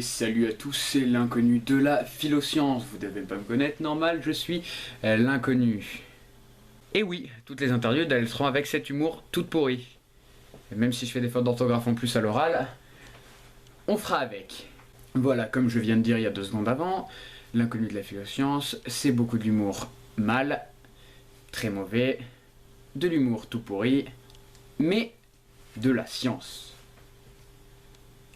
Et salut à tous, c'est l'inconnu de la philoscience. Vous devez pas me connaître, normal, je suis l'inconnu. Et oui, toutes les interviews, elles seront avec cet humour toute pourri. Et même si je fais des fautes d'orthographe en plus à l'oral, on fera avec. Voilà, comme je viens de dire il y a 2 secondes avant, l'inconnu de la philoscience, c'est beaucoup d'humour mal, très mauvais, de l'humour tout pourri, mais de la science.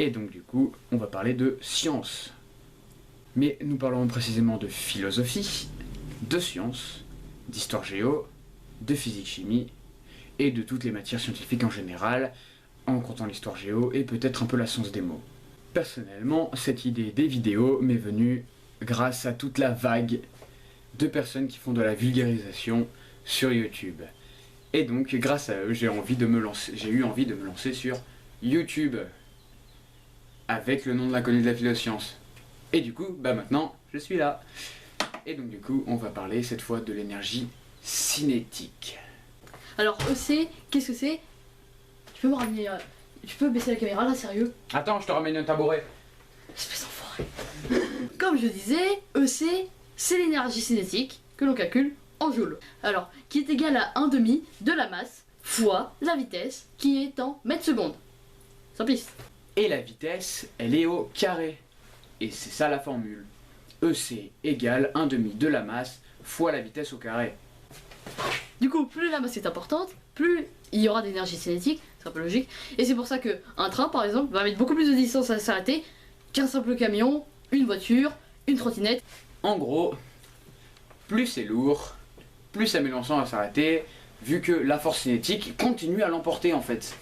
Et donc du coup, on va parler de science. Mais nous parlerons précisément de philosophie, de science, d'histoire géo, de physique-chimie, et de toutes les matières scientifiques en général, en comptant l'histoire géo et peut-être un peu la science des mots. Personnellement, cette idée des vidéos m'est venue grâce à toute la vague de personnes qui font de la vulgarisation sur YouTube. Et donc, grâce à eux, j'ai eu envie de me lancer sur YouTube, avec le nom de l'inconnu de la philoscience. Et du coup, maintenant, je suis là. Et donc du coup, on va parler cette fois de l'énergie cinétique. Alors EC, qu'est-ce que c'est? Tu peux me ramener... tu peux baisser la caméra là, sérieux? Attends, je te ramène un tabouret. Espèce d'enfoiré. Comme je disais, EC, c'est l'énergie cinétique que l'on calcule en joules. Alors, qui est égal à 1/2 de la masse fois la vitesse qui est en mètres secondes. Simpliste. Et la vitesse, elle est au carré. Et c'est ça la formule. EC égale 1/2 de la masse fois la vitesse au carré. Du coup, plus la masse est importante, plus il y aura d'énergie cinétique, c'est un peu logique. Et c'est pour ça qu'un train, par exemple, va mettre beaucoup plus de distance à s'arrêter qu'un simple camion, une voiture, une trottinette. En gros, plus c'est lourd, plus ça met longtemps à s'arrêter, vu que la force cinétique continue à l'emporter en fait.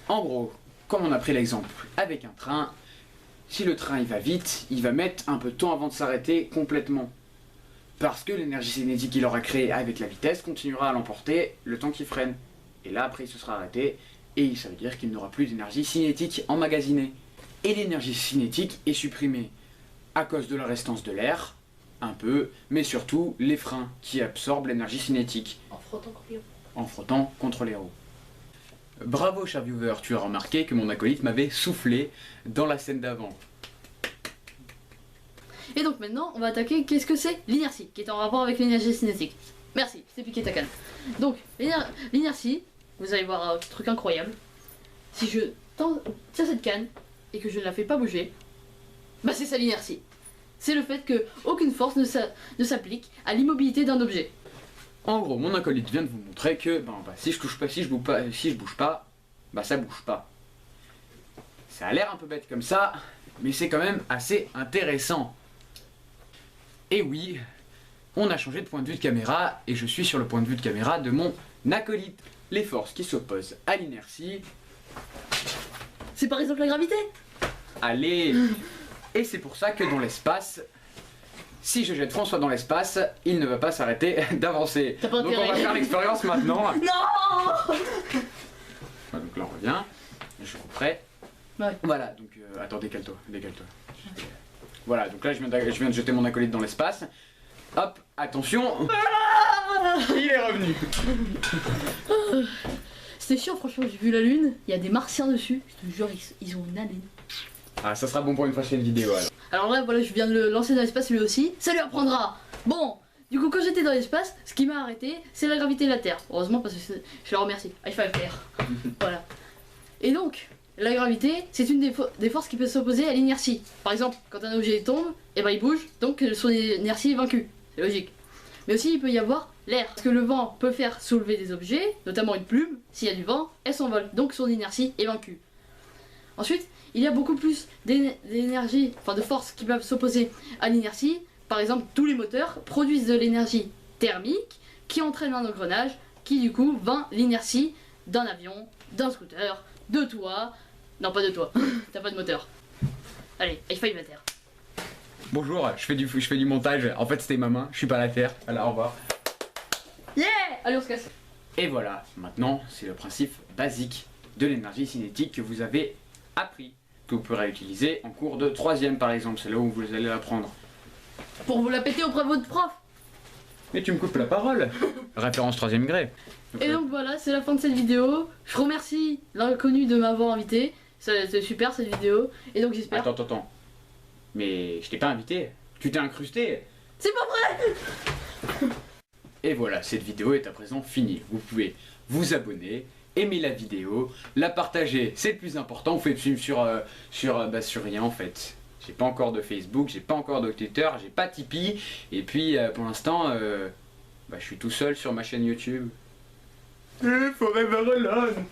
En gros, comme on a pris l'exemple avec un train, si le train il va vite, il va mettre un peu de temps avant de s'arrêter complètement. Parce que l'énergie cinétique qu'il aura créée avec la vitesse continuera à l'emporter le temps qu'il freine. Et là après il se sera arrêté, et ça veut dire qu'il n'aura plus d'énergie cinétique emmagasinée. Et l'énergie cinétique est supprimée à cause de la résistance de l'air, un peu, mais surtout les freins qui absorbent l'énergie cinétique. En frottant contre les roues. En frottant contre les roues. Bravo cher viewer, tu as remarqué que mon acolyte m'avait soufflé dans la scène d'avant. Et donc maintenant, on va attaquer qu'est-ce que c'est l'inertie, qui est en rapport avec l'énergie cinétique. Merci, c'est piqué ta canne. Donc, l'inertie, vous allez voir un truc incroyable. Si je tire cette canne et que je ne la fais pas bouger, c'est ça l'inertie. C'est le fait que aucune force ne s'applique à l'immobilité d'un objet. En gros, mon acolyte vient de vous montrer que si je bouge pas, ça bouge pas. Ça a l'air un peu bête comme ça, mais c'est quand même assez intéressant. Et oui, on a changé de point de vue de caméra, et je suis sur le point de vue de caméra de mon acolyte. Les forces qui s'opposent à l'inertie... C'est par exemple la gravité. Allez. Et c'est pour ça que dans l'espace... Si je jette François dans l'espace, il ne va pas s'arrêter d'avancer. Donc on va faire l'expérience maintenant. Non. Donc là on revient. Je suis prêt. Ouais. Voilà, donc attends, décale-toi. Voilà, donc là je viens de jeter mon acolyte dans l'espace. Hop, attention. Il est revenu. C'était chiant, franchement, j'ai vu la lune, il y a des martiens dessus. Je te jure, ils ont une haleine. Ah, ça sera bon pour une prochaine vidéo alors. Alors là, voilà, je viens de le lancer dans l'espace lui aussi, ça lui apprendra. Bon, du coup, quand j'étais dans l'espace, ce qui m'a arrêté, c'est la gravité de la Terre. Heureusement, parce que je la remercie. High five Terre. Voilà. Et donc, la gravité, c'est une des forces qui peut s'opposer à l'inertie. Par exemple, quand un objet tombe, il bouge, donc son inertie est vaincue. C'est logique. Mais aussi, il peut y avoir l'air. Parce que le vent peut faire soulever des objets, notamment une plume. S'il y a du vent, elle s'envole. Donc son inertie est vaincue. Ensuite, il y a beaucoup plus d'énergie, de forces qui peuvent s'opposer à l'inertie. Par exemple, tous les moteurs produisent de l'énergie thermique qui entraîne un engrenage qui du coup vainc l'inertie d'un avion, d'un scooter, de toi. Non, pas de toi, t'as pas de moteur. Allez, high five la Terre. Bonjour, je fais du montage. En fait, c'était ma main, je suis pas la Terre. Alors, au revoir. Yeah. Allez, on se casse. Et voilà, maintenant, c'est le principe basique de l'énergie cinétique que vous avez appris, que vous pourrez utiliser en cours de 3ème par exemple, c'est là où vous allez l'apprendre. Pour vous la péter auprès de votre prof. Mais tu me coupes la parole. Référence 3ème gré. Et donc voilà, c'est la fin de cette vidéo. Je remercie l'inconnu de m'avoir invité. C'était super cette vidéo. Et donc j'espère... Attends. Mais je t'ai pas invité. Tu t'es incrusté. C'est pas vrai. Et voilà, cette vidéo est à présent finie. Vous pouvez vous abonner, aimer la vidéo, la partager, c'est le plus important. Vous pouvez me suivre sur rien en fait. J'ai pas encore de Facebook, j'ai pas encore de Twitter, j'ai pas Tipeee. Et puis pour l'instant, je suis tout seul sur ma chaîne YouTube. Forever Alone.